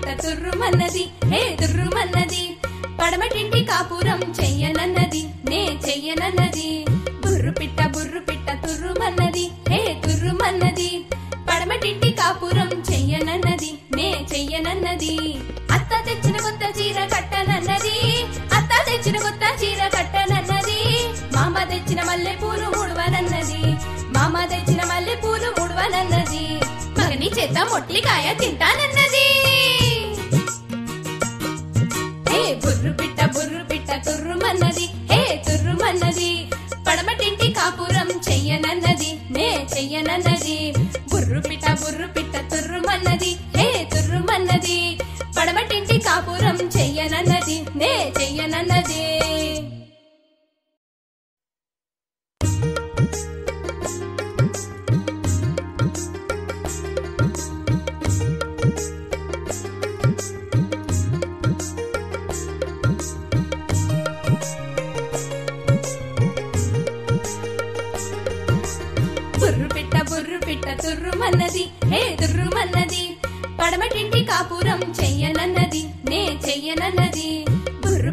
పిట్ట తుర్రుమన్నది హే తుర్రుమన్నది పడమటింటి కాపురం చెయ్యనన్నది నే చెయ్యనన్నది బుర్రు పిట్ట తుర్రుమన్నది హే తుర్రుమన్నది పడమటింటి కాపురం చెయ్యనన్నది నే చెయ్యనన్నది అత్త తెచ్చిన కొత్త చీర కట్టనన్నది అత్త తెచ్చిన కొత్త చీర కట్టనన్నది మామ తెచ్చిన మల్లె పూలు ముడవనన్నది మామ తెచ్చిన మల్లె పూలు ముడవనన్నది మగని చేత మొట్లికాయ తింటానన్నది హే బుర్రు పిట్ట తుర్రుమన్నది హే తుర్రుమన్నది పడమటింటి కాపురం చెయ్యనన్నది నే చెయ్యనన్నది బుర్రు పిట్ట తుర్రుమన్నది హే తుర్రుమన్నది పడమటింటి కాపురం చెయ్యనన్నది నే చెయ్యనన్నది బుర్రు పిట్ట తుర్రుమన్నది హే తుర్రుమన్నది పడమటింటి కాపురం చెయ్యనన్నది నే చెయ్యనన్నది బుర్రు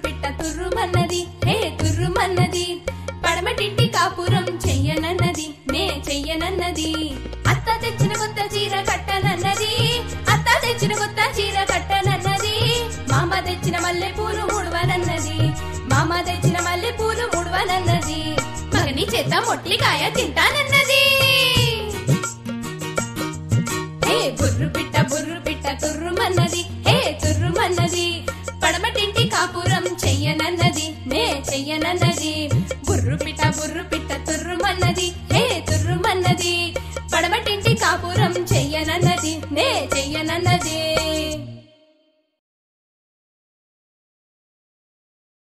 పిట్ట తుర్రుమన్నది హే తుర్రుమన్నది పడమటింటి కాపురం చెయ్యనన్నది నే చెయ్యనన్నది అత్త తెచ్చిన కొత్త చీర కట్టనన్నది అత్త తెచ్చిన కొత్త చీర కట్టనన్నది మామ తెచ్చిన మల్లె పూలు ముడవనన్నది మామ తెచ్చిన మల్లె పూలు ముడవనన్నది మగని చేత మొట్లికాయ తింటానన్నది హే బుర్రు పిట్ట తుర్రుమన్నది హే తుర్రుమన్నది పడమటింటి కాపురం చెయ్యనన్నది నే చెయ్యనన్నది బుర్రు పిట్ట తుర్రుమన్నది హే తుర్రుమన్నది పడమటింటి కాపురం చెయ్యనన్నది నే చెయ్యనన్నది